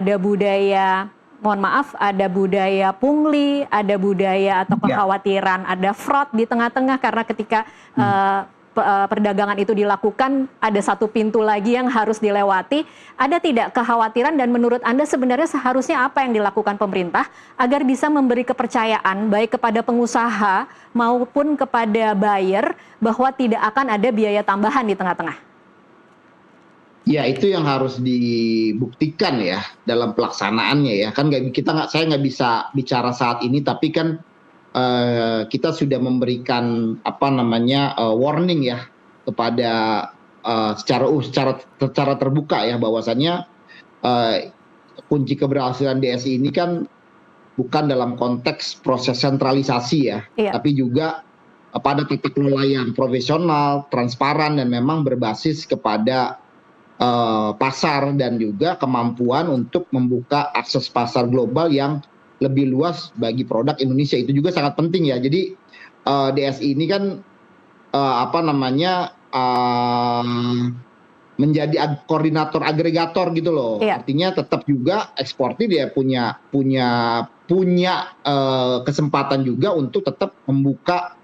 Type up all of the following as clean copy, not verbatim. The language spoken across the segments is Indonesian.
ada budaya, mohon maaf, ada budaya pungli, ada budaya atau kekhawatiran ada fraud di tengah-tengah karena ketika perdagangan itu dilakukan ada satu pintu lagi yang harus dilewati. Ada tidak kekhawatiran dan menurut Anda sebenarnya seharusnya apa yang dilakukan pemerintah agar bisa memberi kepercayaan baik kepada pengusaha maupun kepada buyer bahwa tidak akan ada biaya tambahan di tengah-tengah? Ya, itu yang harus dibuktikan ya dalam pelaksanaannya ya. Kan saya nggak bisa bicara saat ini, tapi kan kita sudah memberikan warning ya kepada secara terbuka ya, bahwasannya kunci keberhasilan DSI ini kan bukan dalam konteks proses sentralisasi ya, tapi juga pada tata kelola yang profesional, transparan, dan memang berbasis kepada pasar dan juga kemampuan untuk membuka akses pasar global yang lebih luas bagi produk Indonesia. Itu juga sangat penting ya. Jadi DSI ini kan menjadi koordinator agregator gitu loh. Artinya tetap juga eksportir dia punya kesempatan juga untuk tetap membuka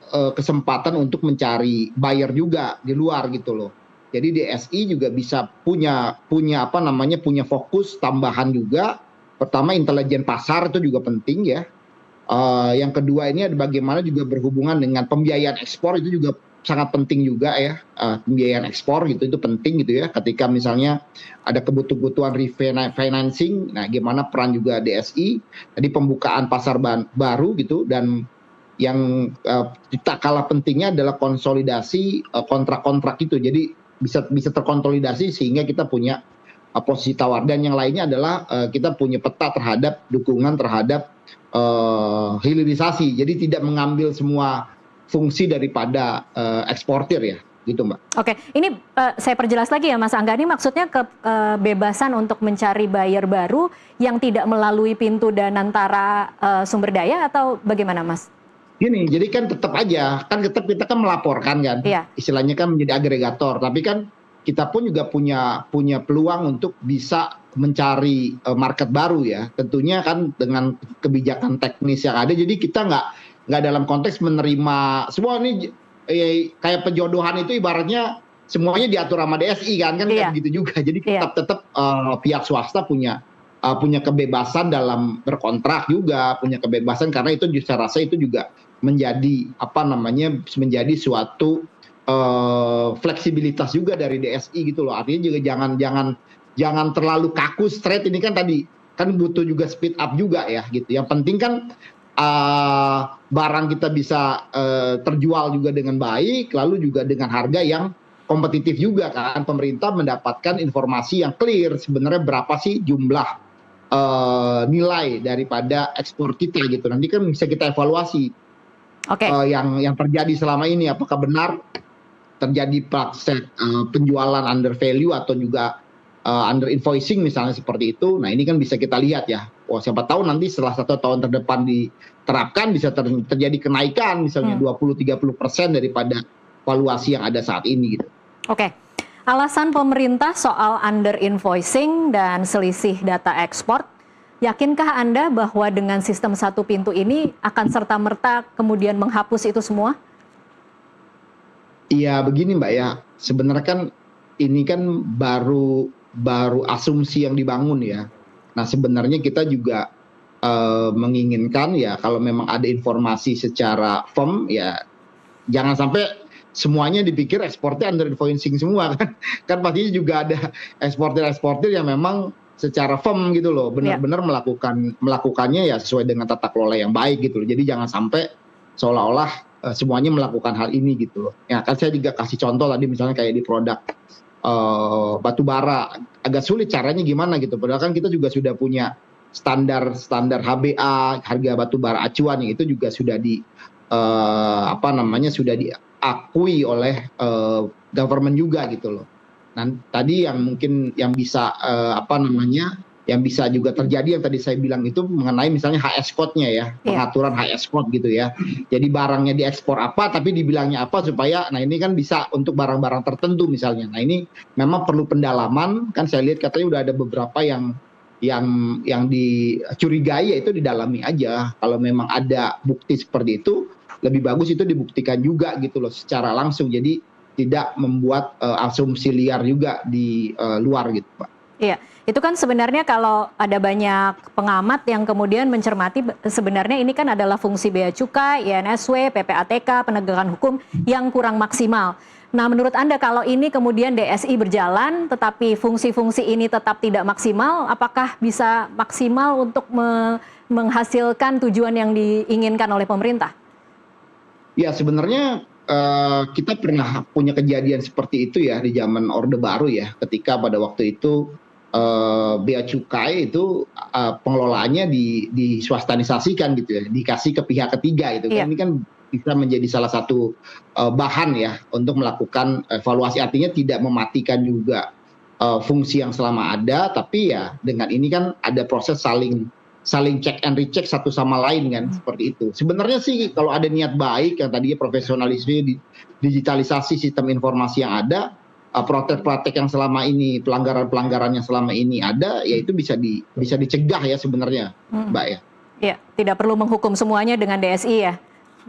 kesempatan untuk mencari buyer juga di luar gitu loh. Jadi DSI juga bisa punya fokus tambahan juga. Pertama, intelijen pasar itu juga penting ya. Yang kedua ini ada bagaimana juga berhubungan dengan pembiayaan ekspor, itu juga sangat penting juga ya. Pembiayaan ekspor gitu itu penting gitu ya. Ketika misalnya ada kebutuhan refinancing, nah gimana peran juga DSI. Tadi pembukaan pasar baru gitu, dan yang tak kalah pentingnya adalah konsolidasi kontrak-kontrak itu. Jadi bisa terkonsolidasi sehingga kita punya posisi tawar. Dan yang lainnya adalah kita punya peta terhadap dukungan terhadap hilirisasi. Jadi tidak mengambil semua fungsi daripada eksportir ya, gitu Mbak. Oke, ini saya perjelas lagi ya Mas Angga, ini maksudnya kebebasan untuk mencari buyer baru yang tidak melalui pintu dan antara sumber daya atau bagaimana Mas? Gini, jadi kan tetap kita kan melaporkan kan, istilahnya kan menjadi agregator, tapi kan kita pun juga punya peluang untuk bisa mencari market baru ya, tentunya kan dengan kebijakan teknis yang ada. Jadi kita nggak dalam konteks menerima semua ini kayak penjodohan itu ibaratnya semuanya diatur sama DSI kan begitu juga. Jadi tetap pihak swasta punya kebebasan dalam berkontrak juga, punya kebebasan, karena itu saya rasa itu juga menjadi menjadi suatu fleksibilitas juga dari DSI gitu loh. Artinya juga jangan terlalu kaku straight. Ini kan tadi kan butuh juga speed up juga ya gitu. Yang penting kan barang kita bisa terjual juga dengan baik, lalu juga dengan harga yang kompetitif juga kan. Pemerintah mendapatkan informasi yang clear sebenarnya berapa sih jumlah nilai daripada ekspor kita gitu. Nanti kan bisa kita evaluasi yang terjadi selama ini, apakah benar terjadi praktek penjualan under value atau juga under invoicing misalnya seperti itu. Nah ini kan bisa kita lihat ya. Siapa tahu nanti setelah 1 tahun terdepan diterapkan bisa terjadi kenaikan misalnya 20-30% daripada valuasi yang ada saat ini gitu. Oke. Alasan pemerintah soal under invoicing dan selisih data ekspor, yakinkah Anda bahwa dengan sistem satu pintu ini akan serta-merta kemudian menghapus itu semua? Iya begini Mbak ya, sebenarnya kan ini kan baru asumsi yang dibangun ya. Nah sebenarnya kita juga menginginkan ya kalau memang ada informasi secara firm ya, jangan sampai semuanya dipikir ekspornya under invoicing semua kan. Kan pastinya juga ada eksportir yang memang secara firm gitu loh, benar-benar melakukannya ya sesuai dengan tata kelola yang baik gitu loh. Jadi jangan sampai seolah-olah semuanya melakukan hal ini gitu loh. Ya kan saya juga kasih contoh tadi misalnya kayak di produk batu bara, agak sulit caranya gimana gitu. Padahal kan kita juga sudah punya standar HBA, harga batu bara acuan, yang itu juga sudah sudah diakui oleh government juga gitu loh. Nah, tadi yang mungkin yang bisa yang bisa juga terjadi yang tadi saya bilang itu mengenai misalnya HS code-nya ya, pengaturan HS code gitu ya. Jadi barangnya diekspor apa tapi dibilangnya apa supaya, nah ini kan bisa untuk barang-barang tertentu misalnya. Nah ini memang perlu pendalaman, kan saya lihat katanya udah ada beberapa yang dicurigai, ya itu didalami aja. Kalau memang ada bukti seperti itu, lebih bagus itu dibuktikan juga gitu loh secara langsung. Jadi tidak membuat asumsi liar juga di luar gitu, Pak. Iya, itu kan sebenarnya kalau ada banyak pengamat yang kemudian mencermati sebenarnya ini kan adalah fungsi Bea Cukai, INSW, PPATK, penegakan hukum yang kurang maksimal. Nah, menurut Anda kalau ini kemudian DSI berjalan tetapi fungsi-fungsi ini tetap tidak maksimal, apakah bisa maksimal untuk menghasilkan tujuan yang diinginkan oleh pemerintah? Ya, sebenarnya kita pernah punya kejadian seperti itu ya di zaman Orde Baru ya, ketika pada waktu itu Bea Cukai itu pengelolaannya diswastanisasikan gitu ya, dikasih ke pihak ketiga gitu kan. Ini kan bisa menjadi salah satu bahan ya untuk melakukan evaluasi, artinya tidak mematikan juga fungsi yang selama ada, tapi ya dengan ini kan ada proses saling check and recheck satu sama lain kan, seperti itu. Sebenarnya sih kalau ada niat baik yang tadinya profesionalisme, digitalisasi sistem informasi yang ada, praktek-praktek yang selama ini, pelanggaran-pelanggaran yang selama ini ada, ya itu bisa dicegah ya sebenarnya, Mbak ya. Iya, tidak perlu menghukum semuanya dengan DSI ya,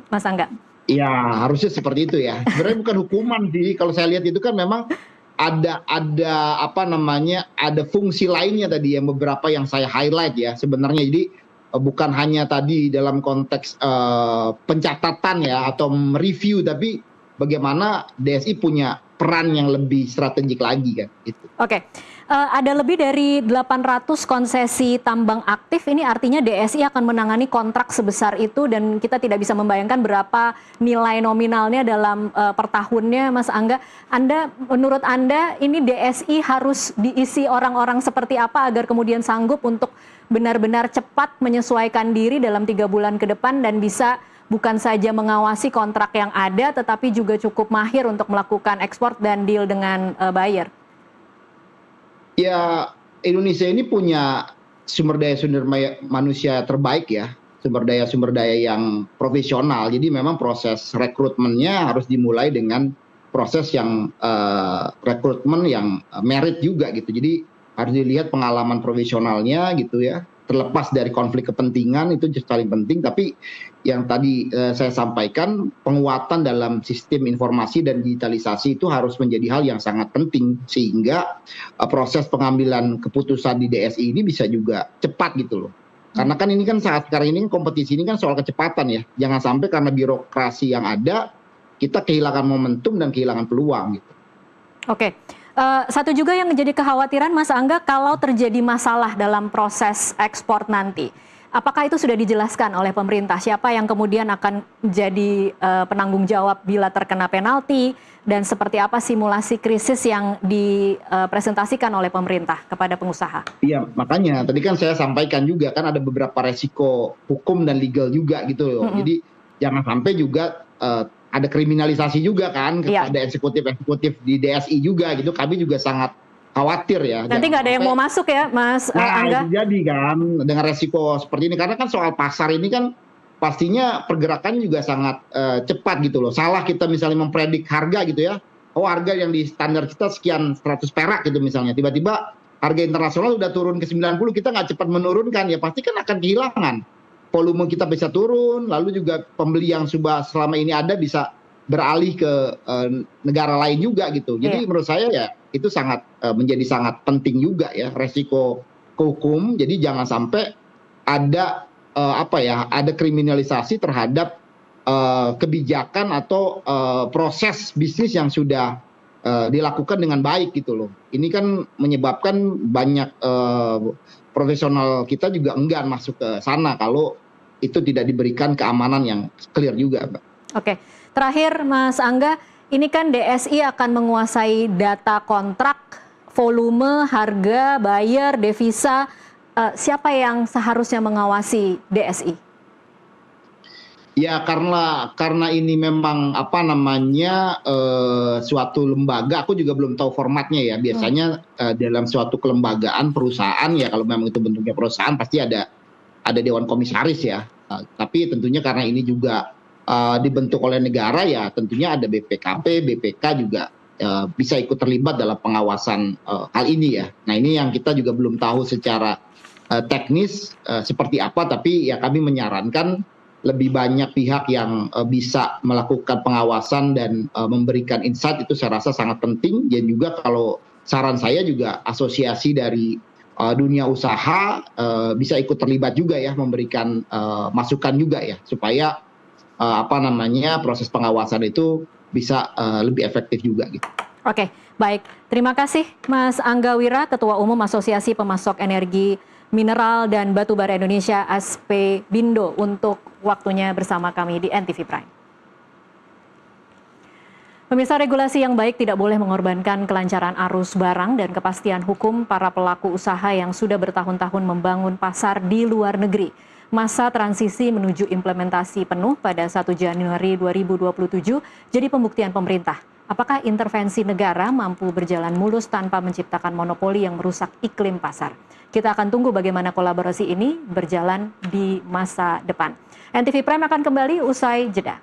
Mas Angga? Ya, harusnya seperti itu ya. Sebenarnya bukan hukuman sih, kalau saya lihat itu kan memang ada apa namanya, ada fungsi lainnya tadi yang beberapa yang saya highlight ya sebenarnya. Jadi bukan hanya tadi dalam konteks pencatatan ya atau mereview, tapi bagaimana DSI punya peran yang lebih strategik lagi kan gitu. Oke. Ada lebih dari 800 konsesi tambang aktif, ini artinya DSI akan menangani kontrak sebesar itu dan kita tidak bisa membayangkan berapa nilai nominalnya dalam per tahunnya, Mas Angga. Menurut Anda ini DSI harus diisi orang-orang seperti apa agar kemudian sanggup untuk benar-benar cepat menyesuaikan diri dalam 3 bulan ke depan dan bisa bukan saja mengawasi kontrak yang ada tetapi juga cukup mahir untuk melakukan ekspor dan deal dengan buyer? Ya, Indonesia ini punya sumber daya manusia terbaik ya, sumber daya yang profesional. Jadi memang proses rekrutmennya harus dimulai dengan proses yang rekrutmen yang merit juga gitu. Jadi harus dilihat pengalaman profesionalnya gitu ya. Terlepas dari konflik kepentingan itu paling penting, tapi yang tadi saya sampaikan, penguatan dalam sistem informasi dan digitalisasi itu harus menjadi hal yang sangat penting sehingga proses pengambilan keputusan di DSI ini bisa juga cepat gitu loh. Karena kan ini kan saat sekarang ini kompetisi ini kan soal kecepatan ya. Jangan sampai karena birokrasi yang ada kita kehilangan momentum dan kehilangan peluang gitu. Oke. Satu juga yang menjadi kekhawatiran Mas Angga, kalau terjadi masalah dalam proses ekspor nanti, apakah itu sudah dijelaskan oleh pemerintah? Siapa yang kemudian akan jadi penanggung jawab bila terkena penalti, dan seperti apa simulasi krisis yang dipresentasikan oleh pemerintah kepada pengusaha? Iya, makanya tadi kan saya sampaikan juga kan ada beberapa resiko hukum dan legal juga gitu loh. Jadi jangan sampai juga ada kriminalisasi juga kan kepada eksekutif di DSI juga gitu. Kami juga sangat khawatir ya. Nanti nggak ada yang mau masuk ya, Mas Angga? Itu jadi kan dengan resiko seperti ini. Karena kan soal pasar ini kan pastinya pergerakan juga sangat cepat gitu loh. Salah kita misalnya mempredik harga gitu ya. Oh, harga yang di standar kita sekian 100 perak gitu misalnya. Tiba-tiba harga internasional udah turun ke 90, kita nggak cepat menurunkan ya pasti kan akan kehilangan. Volume kita bisa turun, lalu juga pembeli yang sudah selama ini ada bisa beralih ke negara lain juga gitu. Jadi menurut saya ya itu menjadi sangat penting juga ya, resiko ke hukum. Jadi jangan sampai ada ada kriminalisasi terhadap kebijakan atau proses bisnis yang sudah dilakukan dengan baik gitu loh. Ini kan menyebabkan banyak profesional kita juga enggan masuk ke sana kalau itu tidak diberikan keamanan yang clear juga, Mbak. Oke, terakhir Mas Angga, ini kan DSI akan menguasai data kontrak, volume, harga, buyer, devisa. Siapa yang seharusnya mengawasi DSI? Ya karena ini memang apa namanya suatu lembaga, aku juga belum tahu formatnya ya. Biasanya dalam suatu kelembagaan perusahaan ya kalau memang itu bentuknya perusahaan pasti ada dewan komisaris ya. Tapi tentunya karena ini juga dibentuk oleh negara ya tentunya ada BPKP, BPK juga bisa ikut terlibat dalam pengawasan hal ini ya. Nah ini yang kita juga belum tahu secara teknis seperti apa, tapi ya kami menyarankan lebih banyak pihak yang bisa melakukan pengawasan dan memberikan insight itu saya rasa sangat penting. Dan juga kalau saran saya juga asosiasi dari dunia usaha bisa ikut terlibat juga ya, memberikan masukan juga ya supaya apa namanya proses pengawasan itu bisa lebih efektif juga gitu. Oke, baik. Terima kasih Mas Angga Wira, Ketua Umum Asosiasi Pemasok Energi Mineral dan Batubara Indonesia ASPBindo untuk waktunya bersama kami di NTV Prime. Pemirsa, regulasi yang baik tidak boleh mengorbankan kelancaran arus barang dan kepastian hukum para pelaku usaha yang sudah bertahun-tahun membangun pasar di luar negeri. Masa transisi menuju implementasi penuh pada 1 Januari 2027 jadi pembuktian pemerintah. Apakah intervensi negara mampu berjalan mulus tanpa menciptakan monopoli yang merusak iklim pasar? Kita akan tunggu bagaimana kolaborasi ini berjalan di masa depan. NTV Prime akan kembali usai jeda.